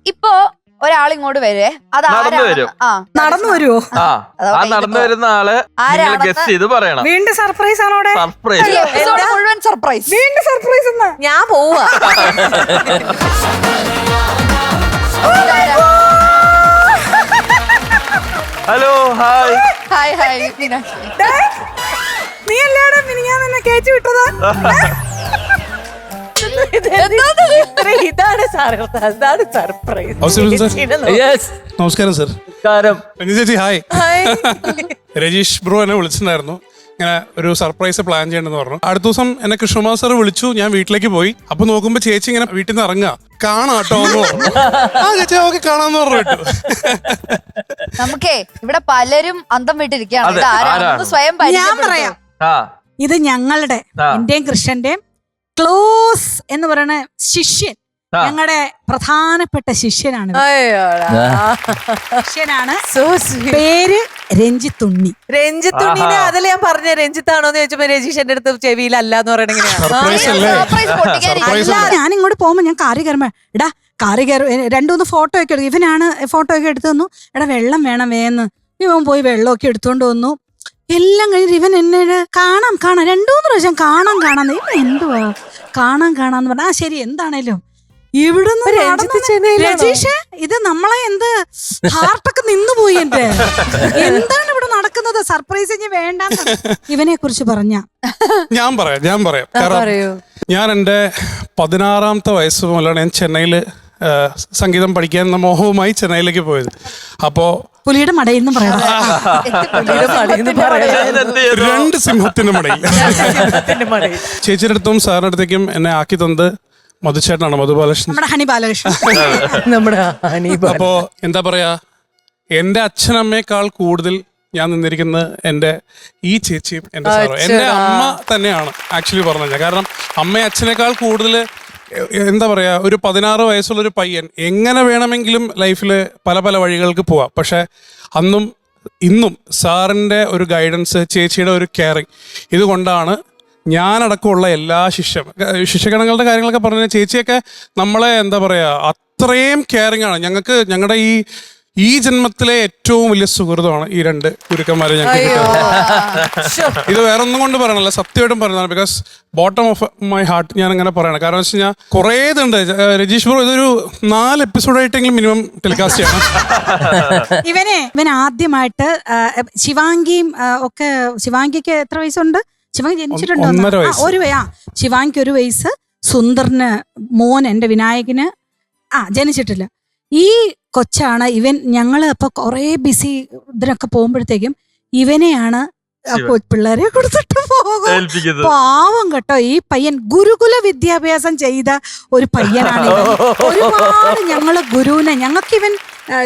ഇപ്പൊ ഒരാളിങ്ങോട്ട് വരുവേ, അത് നടന്നു വരും. നടന്നു വരുവോ? ആ നടന്നു വരുന്ന ആള് നിങ്ങൾ ഗസ് ചെയ്ത് പറയണം. വീണ്ടും സർപ്രൈസ് ആണോ? സർപ്രൈസ് മുഴുവൻ സർപ്രൈസ്. വീണ്ടും സർപ്രൈസ് ഞാൻ പോവാ. Hello, hi. Hi hi Meenakshi. നീ അല്ലാടെ പിന്നെ ഞാൻ നിന്നെ കയറ്റി വിട്ടതാ. ഇതാണ് സർപ്രൈസ്. നമസ്കാരം സർ. രഞ്ജി ചേച്ചി ഹായ്. രജീഷ് ബ്രോ എന്നെ വിളിച്ചിട്ടുണ്ടായിരുന്നു, ഇങ്ങനെ ഒരു സർപ്രൈസ് പ്ലാൻ ചെയ്യണമെന്ന് പറഞ്ഞു. അടുത്ത ദിവസം എന്നെ കൃഷ്ണകുമാർ സാർ വിളിച്ചു. ഞാൻ വീട്ടിലേക്ക് പോയി. അപ്പൊ നോക്കുമ്പോ ചേച്ചി ഇങ്ങനെ വീട്ടിൽ നിന്ന് ഇറങ്ങുക, കാണാട്ടോ എന്ന് പറഞ്ഞു. ആ ചേച്ചി ഓക്കെ കാണാന്ന് പറഞ്ഞു കേട്ടു. നമുക്കേ ഇവിടെ പലരും അന്തം വിട്ടിരിക്കുകയാണ്. ഇത് ആരാണെന്ന് സ്വയം ഞാൻ പറയാം. ഇത് ഞങ്ങളുടെ എന്റെയും കൃഷ്ണന്റെയും ക്ലോസ് എന്ന് പറയുന്ന ശിഷ്യൻ, ഞങ്ങളുടെ പ്രധാനപ്പെട്ട ശിഷ്യനാണ്. ശിഷ്യനാണ്. പേര് രഞ്ജിത്തുണ്ണി. രഞ്ജിത്തുണ്ണിനെ അതിൽ ഞാൻ പറഞ്ഞ രഞ്ജിത്താണോന്ന് ചോദിച്ചപ്പോ രജീഷ് എന്റെ അടുത്ത് ചെവിയിലല്ല എന്ന് പറയണെങ്ങനെയാണ്. ഞാൻ ഇങ്ങോട്ട് പോകുമ്പോ ഞാൻ കാറി കയറുമ്പോ എടാ കാറി കയറി 2-3 ഫോട്ടോ ഒക്കെ എടുക്കും. ഇവനാണ് ഫോട്ടോ ഒക്കെ എടുത്തു തന്നു. എടാ വെള്ളം വേണം വേന്ന്. ഇവൻ പോയി വെള്ളമൊക്കെ എടുത്തോണ്ട് വന്നു. എല്ലാം കഴിഞ്ഞിട്ട് ഇവൻ എന്നെ കാണാം 2-3 പ്രാവശ്യം കാണാം ഇവൻ എന്തുവാ കാണാന്ന് പറഞ്ഞ. ആ ശരി എന്താണേലും ഇവിടുന്ന് രജീഷ് ഇത് നമ്മളെ എന്ത് ഹാർട്ടൊക്കെ നിന്നുപോയി. എന്റെ എന്താണ് ഇവിടെ നടക്കുന്നത്? സർപ്രൈസ് ഇനി വേണ്ട. ഇവനെ കുറിച്ച് ഞാൻ പറയാം. കാരണം ഞാൻ എൻ്റെ 16-ാമത്തെ വയസ്സ് മുതലാണ് ഞാൻ ചെന്നൈയില് സംഗീതം പഠിക്കാൻ എന്ന മോഹവുമായി ചെന്നൈയിലേക്ക് പോയത്. അപ്പോ പുലിയുടെ മടയിൽ നിന്ന് പറയാം, 2 സിംഹത്തിന്റെ മടയിൽ. ചേച്ചിയുടെ അടുത്തും സാറിന്റെ അടുത്തേക്കും എന്നെ ആക്കി തന്നത് മധുചേട്ടനാണ്, മധുബാലകൃഷ്ണൻ. അപ്പോ എന്താ പറയാ, എന്റെ അച്ഛനമ്മയെക്കാൾ കൂടുതൽ ഞാൻ നിന്നിരിക്കുന്നത് എന്റെ ഈ ചേച്ചിയും എന്റെ സാറും. എന്റെ അമ്മ തന്നെയാണ് ആക്ച്വലി പറഞ്ഞു. കാരണം അമ്മയും അച്ഛനേക്കാൾ കൂടുതൽ എന്താ പറയാ, ഒരു 16 വയസ്സുള്ള ഒരു പയ്യൻ എങ്ങനെ വേണമെങ്കിലും ലൈഫിൽ പല പല വഴികൾക്ക് പോവാം. പക്ഷെ അന്നും ഇന്നും സാറിന്റെ ഒരു ഗൈഡൻസ്, ചേച്ചിയുടെ ഒരു കെയറിങ്, ഇതുകൊണ്ടാണ് ഞാനടക്കമുള്ള എല്ലാ ശിഷ്യഗണങ്ങളുടെ കാര്യങ്ങളൊക്കെ പറഞ്ഞ ചേച്ചിയൊക്കെ നമ്മളെ എന്താ പറയാ അത്രയും കെയറിങ് ആണ്. ഞങ്ങളുടെ ഈ ജന്മത്തിലെ ഏറ്റവും വലിയ സുഹൃതമാണ് ഈ 2 ഗുരുക്കന്മാരെ ഞങ്ങൾക്ക് കിട്ടുന്നത്. ഇത് വേറെ ഒന്നും കൊണ്ട് പറയണല്ല, സത്യമായിട്ടും പറയുന്നതാണ്. Because bottom of my heart ഞാൻ അങ്ങനെ പറയണം. കാരണം വെച്ച് കഴിഞ്ഞാൽ കുറേ ഇതുണ്ട്. രജീഷ് ബ്രോ ഇതൊരു 4 എപ്പിസോഡായിട്ടെങ്കിലും മിനിമം ടെലികാസ്റ്റ് ചെയ്യണം. ഇവൻ ആദ്യമായിട്ട് ശിവാംഗിയും ഒക്കെ, ശിവാംഗിക്ക് എത്ര വയസ്സുണ്ട്? ശിവാംഗി ജനിച്ചിട്ടുണ്ടോ? 1 ശിവാംഗിക്ക് 1 വയസ്സ്. സുന്ദറിന് മോൻ എൻ്റെ വിനായകന് ജനിച്ചിട്ടില്ല. ഈ കൊച്ചാണ് ഇവൻ. ഞങ്ങള് അപ്പൊ കൊറേ ബിസി ഇതിനൊക്കെ പോകുമ്പോഴത്തേക്കും ഇവനെയാണ് പിള്ളേരെ കൊടുത്തിട്ട് പോകും. പാവം കേട്ടോ ഈ പയ്യൻ. ഗുരുകുല വിദ്യാഭ്യാസം ചെയ്ത ഒരു പയ്യനാണ് ഇവൻ. ഒരുപാട് ഞങ്ങള് ഗുരുവിനെ, ഞങ്ങൾക്ക് ഇവൻ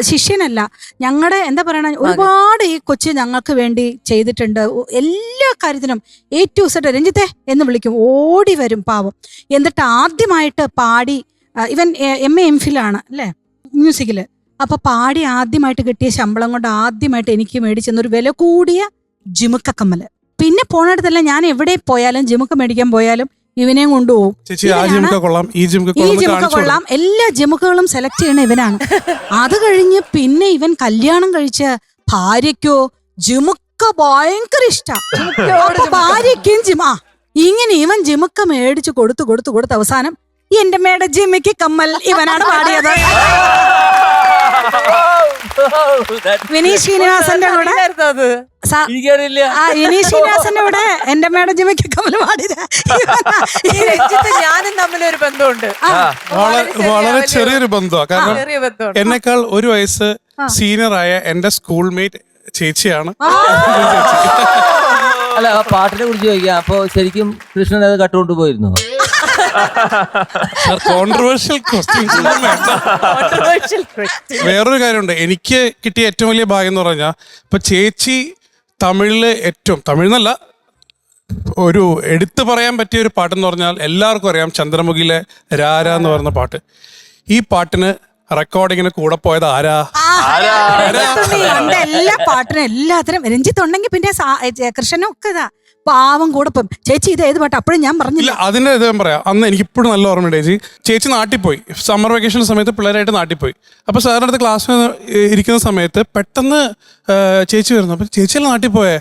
ശിഷ്യനല്ല, ഞങ്ങളുടെ എന്താ പറയണ, ഒരുപാട് ഈ കൊച്ചു ഞങ്ങൾക്ക് വേണ്ടി ചെയ്തിട്ടുണ്ട്. എല്ലാ കാര്യത്തിനും A to Z രഞ്ജിത്തെ എന്ന് വിളിക്കും, ഓടി വരും പാവം. എന്നിട്ട് ആദ്യമായിട്ട് പാടി, ഇവൻ MA MPhil ആണ് അല്ലേ മ്യൂസിക്കില്. അപ്പൊ പാടി ആദ്യമായിട്ട് കിട്ടിയ ശമ്പളം കൊണ്ട് ആദ്യമായിട്ട് എനിക്ക് മേടിച്ചെന്നൊരു വില കൂടിയ ജിമുക്ക കമ്മല്. പിന്നെ പോണടുത്തല്ല, ഞാൻ എവിടെ പോയാലും ജിമുക്ക മേടിക്കാൻ പോയാലും ഇവനെയും കൊണ്ടുപോകും. ഈ ജിമുക്ക കൊള്ളാം, എല്ലാ ജിമുക്കുകളും സെലക്ട് ചെയ്യണ ഇവനാണ്. അത് കഴിഞ്ഞ് പിന്നെ ഇവൻ കല്യാണം കഴിച്ച ഭാര്യയ്ക്കോ ജിമുക്ക ഭയങ്കര ഇഷ്ടാ. ഭാര്യയ്ക്കും ഇങ്ങനെ ഇവൻ ജിമുക്ക മേടിച്ച് കൊടുത്ത് അവസാനം എന്റെ മേടെ ജിമ്മിക്ക് കമ്മൽ ഇവനാണ് പാടിയത്. വിനീത് ശ്രീനിവാസന്റെ കൂടെ എന്റെ മേഡം ജിമ്മിക്ക് കമ്മൽ പാടിയത്. ഞാനും തമ്മിലൊരു ബന്ധമുണ്ട്, വളരെ ചെറിയൊരു ബന്ധമാണ്. കാരണം എന്നെക്കാൾ 1 വയസ്സ് സീനിയറായ എന്റെ സ്കൂൾമേറ്റ് ചേച്ചിയാണ്. അല്ല, ആ പാട്ടിനെ കുറിച്ച് ചോദിക്കാം. അപ്പൊ ശരിക്കും കൃഷ്ണൻ അത് കട്ടുകൊണ്ട് പോയിരുന്നു? Controversial questions. വേറൊരു കാര്യമുണ്ട്, എനിക്ക് കിട്ടിയ ഏറ്റവും വലിയ ഭാഗ്യം എന്ന് പറഞ്ഞാൽ, ഇപ്പൊ ചേച്ചി തമിഴില് തമിഴ്ന്നല്ല, ഒരു എടുത്തു പറയാൻ പറ്റിയ ഒരു പാട്ടെന്ന് പറഞ്ഞാൽ എല്ലാവർക്കും അറിയാം, ചന്ദ്രമുഖിയിലെ രാര എന്ന് പറയുന്ന പാട്ട്. ഈ പാട്ടിന് റെക്കോർഡിങ്ങിന് കൂടെ പോയത് ആരാ? പണ്ട് എല്ലാ പാട്ടിനും എല്ലാത്തിനും രഞ്ജിത്ത് ഉണ്ടെങ്കിൽ പിന്നെ കൃഷ്ണനും ഒക്കെ ഇതാ പാവം കൂടെ ഇപ്പം ചേച്ചി ഇത് ഏത് പാട്ട് അപ്പോഴും ഞാൻ പറഞ്ഞില്ല. അതിന്റെ ഇത് ഞാൻ പറയാം. അന്ന് എനിക്ക് ഇപ്പോഴും നല്ല ഓർമ്മയുണ്ട്. ചേച്ചി നാട്ടിൽ പോയി, സമ്മർ വെക്കേഷൻ സമയത്ത് പിള്ളേരായിട്ട് നാട്ടിൽ പോയി. അപ്പൊ സാറിന്റെ അടുത്ത് ക്ലാസ്സിൽ ഇരിക്കുന്ന സമയത്ത് പെട്ടെന്ന് ചേച്ചി വരുന്നു. അപ്പൊ ചേച്ചിയെല്ലാം നാട്ടിൽ പോയേ?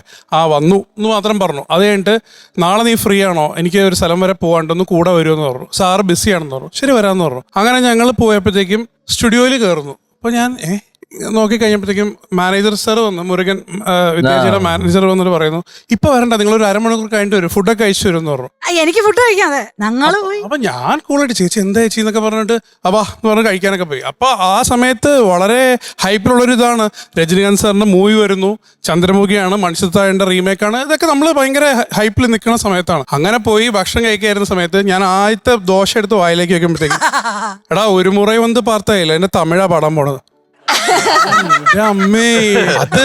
വന്നു എന്ന് മാത്രം പറഞ്ഞു. അത് കഴിഞ്ഞിട്ട് നാളെ നീ ഫ്രീ ആണോ, എനിക്ക് ഒരു സ്ഥലം വരെ പോകാണ്ടൊന്ന് കൂടെ വരുമെന്ന് പറഞ്ഞു. സാറ് ബിസി ആണെന്ന് പറഞ്ഞു. ശരി വരാമെന്ന് പറഞ്ഞു. അങ്ങനെ ഞങ്ങൾ പോയപ്പോഴത്തേക്കും സ്റ്റുഡിയോയിൽ കയറുന്നു. അപ്പൊ ഞാൻ നോക്കി കഴിഞ്ഞപ്പോഴത്തേക്കും മാനേജർ സാർ വന്നു, മുരുകൻ വിദ്യാർത്ഥിയുടെ മാനേജർ വന്നിട്ട് പറയുന്നു, ഇപ്പൊ വരണ്ട, നിങ്ങൾ ഒരു അരമണിക്കൂർ കഴിഞ്ഞിട്ട് വരും, ഫുഡൊക്കെ കഴിച്ചു വരും എന്ന് പറഞ്ഞു. എനിക്ക് ഫുഡ് കഴിക്കാതെ ഞങ്ങള് പോയി. അപ്പൊ ഞാൻ കൂളായിട്ട് ചേച്ചി എന്താ ചേച്ചി എന്നൊക്കെ പറഞ്ഞിട്ട് അപ്പാ എന്ന് പറഞ്ഞ് കഴിക്കാനൊക്കെ പോയി. അപ്പൊ ആ സമയത്ത് വളരെ ഹൈപ്പിലുള്ളൊരു ഇതാണ്, രജനികാന്ത് സാറിന്റെ മൂവി വരുന്നു, ചന്ദ്രമുഖിയാണ്, മണിച്ചിത്തായന്റെ റീമേക്കാണ്, ഇതൊക്കെ നമ്മൾ ഭയങ്കര ഹൈപ്പിൽ നിൽക്കുന്ന സമയത്താണ്. അങ്ങനെ പോയി ഭക്ഷണം കഴിക്കായിരുന്ന സമയത്ത് ഞാൻ ആദ്യത്തെ ദോശ എടുത്ത് വായിലേക്ക് വെക്കുമ്പോഴത്തേക്കും എടാ ഒരു മുറ വന്ന് പാർത്തായില്ല, എന്നെ തമിഴാ പാടാൻ പോണത്. അമ്മേ, അത്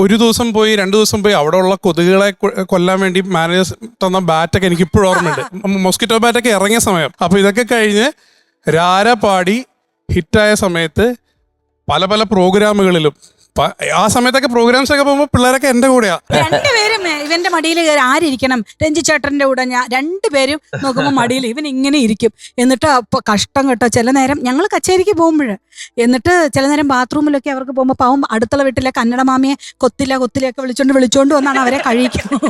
ഒരു ദിവസം പോയി 2 ദിവസം പോയി അവിടെ ഉള്ള കൊതുകുകളെ കൊല്ലാൻ വേണ്ടി മാനേജർ തന്ന ബാറ്റൊക്കെ എനിക്ക് ഇപ്പോഴും ഓർമ്മയുണ്ട്. മോസ്കിറ്റോ ബാറ്റൊക്കെ ഇറങ്ങിയ സമയം. അപ്പൊ ഇതൊക്കെ കഴിഞ്ഞ് രാര പാടി ഹിറ്റായ സമയത്ത് പല പല പ്രോഗ്രാമുകളിലും ആ സമയത്തൊക്കെ പ്രോഗ്രാംസ് ഒക്കെ പോകുമ്പോൾ പിള്ളേരൊക്കെ എന്റെ കൂടെയാ. രണ്ടുപേരും ഇവന്റെ മടിയിൽ കയറി ആരിക്കണം, രഞ്ജിച്ചേട്ടന്റെ കൂടെ ഞാൻ രണ്ടുപേരും നോക്കുമ്പോൾ മടിയിൽ ഇവൻ ഇങ്ങനെ ഇരിക്കും. എന്നിട്ട് അപ്പൊ കഷ്ടം കേട്ടോ, ചില നേരം ഞങ്ങൾ കച്ചേരിക്ക് പോകുമ്പോഴ്, എന്നിട്ട് ചില നേരം ബാത്റൂമിലൊക്കെ അവർക്ക് പോകുമ്പോൾ പാവം അടുത്തുള്ള വീട്ടിലെ കന്നഡ മാമിയെ കൊത്തിലൊക്കെ വിളിച്ചോണ്ട് വന്നാണ് അവരെ കഴിക്കുന്നത്.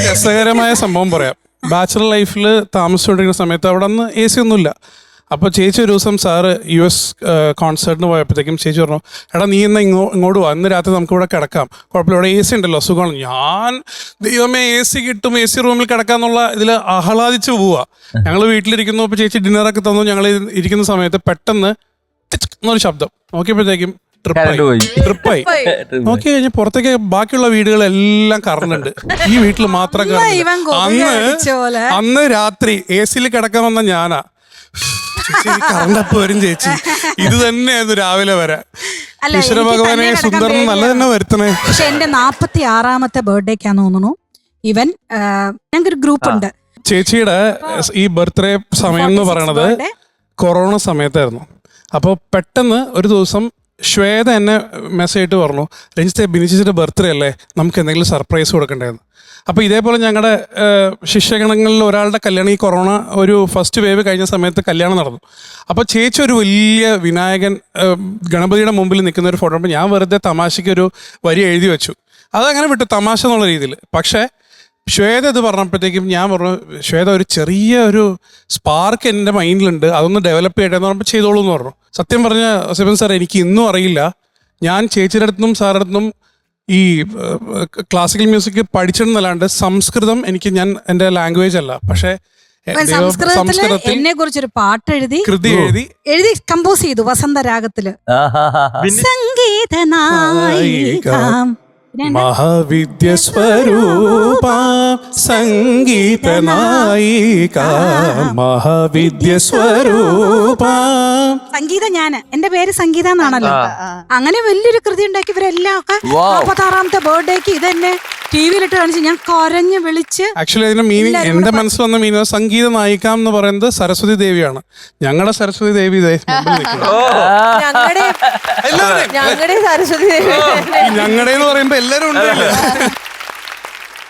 രസകരമായ സംഭവം പറയാം. ബാച്ചലർ ലൈഫിൽ താമസിച്ചുകൊണ്ടിരിക്കുന്ന സമയത്ത് അവിടെ നിന്ന് AC ഒന്നുമില്ല. അപ്പോൾ ചേച്ചി ഒരു ദിവസം സാറ് US കോൺസേർട്ടിന് പോയപ്പോഴത്തേക്കും ചേച്ചി പറഞ്ഞു, എടാ നീ ഇന്ന് ഇങ്ങോട്ട് വാ, ഇന്ന് രാത്രി നമുക്ക് ഇവിടെ കിടക്കാം, കുഴപ്പമില്ല, ഇവിടെ AC ഉണ്ടല്ലോ, സുഖമാണ്. ഞാൻ ദൈവമേ AC കിട്ടും, AC റൂമിൽ കിടക്കാന്നുള്ള ഇതിൽ ആഹ്ലാദിച്ച് പോവുക. ഞങ്ങൾ വീട്ടിലിരിക്കുന്നു. അപ്പോൾ ചേച്ചി ഡിന്നറൊക്കെ തന്നു. ഞങ്ങൾ ഇരിക്കുന്ന സമയത്ത് പെട്ടെന്ന് എന്നൊരു ശബ്ദം. നോക്കിയപ്പോഴത്തേക്കും ട്രിപ്പായി. നോക്കി കഴിഞ്ഞ് പുറത്തേക്ക് ബാക്കിയുള്ള വീടുകളെല്ലാം കറണ്ടുണ്ട്, ഈ വീട്ടിൽ മാത്രം കറണ്ട്. അന്ന് രാത്രി AC കിടക്കാൻ വന്ന ഞാനാ. കറണ്ടപ്പ് വരും ചേച്ചി, ഇത് തന്നെയായിരുന്നു രാവിലെ വരാൻ. ഈശ്വര ഭഗവാനെ സുന്ദരൻ നല്ല തന്നെ വരുത്തണേ. പക്ഷെ എന്റെ 46ാമത്തെ ബർത്ത്ഡേക്കാന്ന് തോന്നുന്നു ഇവൻ, ഞങ്ങൾക്കൊരു ഗ്രൂപ്പ് ഉണ്ട്. ചേച്ചിയുടെ ഈ ബർത്ത്ഡേ സമയം എന്ന് പറയണത് കൊറോണ സമയത്തായിരുന്നു. അപ്പോൾ പെട്ടെന്ന് ഒരു ദിവസം ശ്വേത എന്നെ മെസ്സേജ് ഇട്ട് പറഞ്ഞു, രഞ്ജിത്തെ ബിനിച്ചിന്റെ ബർത്ത്ഡേ അല്ലേ, നമുക്ക് എന്തെങ്കിലും സർപ്രൈസ് കൊടുക്കണ്ടായിരുന്നു. അപ്പോൾ ഇതേപോലെ ഞങ്ങളുടെ ശിഷ്യഗണങ്ങളിൽ ഒരാളുടെ കല്യാണം, ഈ കൊറോണ ഒരു ഫസ്റ്റ് വേവ് കഴിഞ്ഞ സമയത്ത് കല്യാണം നടന്നു. അപ്പോൾ ചേച്ചി ഒരു വലിയ വിനായകൻ ഗണപതിയുടെ മുമ്പിൽ നിൽക്കുന്ന ഒരു ഫോട്ടോ. അപ്പോൾ ഞാൻ വെറുതെ തമാശയ്ക്ക് ഒരു വരി എഴുതി വെച്ചു, അതങ്ങനെ വിട്ടു, തമാശ എന്നുള്ള രീതിയിൽ. പക്ഷേ ശ്വേത ഇത് പറഞ്ഞപ്പോഴത്തേക്കും ഞാൻ പറഞ്ഞു, ശ്വേത ഒരു ചെറിയ ഒരു സ്പാർക്ക് എൻ്റെ മൈൻഡിലുണ്ട്, അതൊന്ന് ഡെവലപ്പ് ചെയ്യട്ടെ എന്ന് പറഞ്ഞപ്പോൾ ചെയ്തോളൂ എന്ന് പറഞ്ഞു. സത്യം പറഞ്ഞ സിബൻ സാർ, എനിക്ക് ഇന്നും അറിയില്ല, ഞാൻ ചേച്ചിയുടെ അടുത്തും സാറിൻ്റെ അടുത്തും ഈ ക്ലാസിക്കൽ മ്യൂസിക് പഠിച്ചിടുന്നല്ലാണ്ട് സംസ്കൃതം എനിക്ക് എൻ്റെ ലാംഗ്വേജ് അല്ല. പക്ഷേ സംസ്കൃതത്തിൽ എന്നെ കുറിച്ചൊരു പാട്ട് കൃതി എഴുതി കമ്പോസ് ചെയ്തു വസന്തരാഗത്തില്. സംഗീതനായിക മഹാവിദ്യ സ്വരൂപ സംഗീത നായിക മഹാവിദ്യ സ്വരൂപ. സംഗീതം എന്റെ പേര് സംഗീത എന്നാണല്ലോ. അങ്ങനെ വലിയൊരു കൃതി ഉണ്ടാക്കി ഇവരെല്ലാം ഒക്കെ 46ാമത്തെ ബർത്ത്ഡേക്ക് ഇതെന്നെ TV-ലിട്ട് കാണിച്ച് ഞാൻ കരഞ്ഞ് വിളിച്ച്. ആക്ച്വലി അതിന്റെ മീനിങ്, എന്റെ മനസ്സിൽ വന്ന മീനിങ്, സംഗീത നായിക എന്ന് പറയുന്നത് സരസ്വതി ദേവിയാണ്. ഞങ്ങളുടെ സരസ്വതി ദേവി ഞങ്ങളുടെ സരസ്വതി ദേവി, ഞങ്ങളുടെ എന്ന് പറയുമ്പോ എല്ലാരും ഉണ്ടല്ലോ.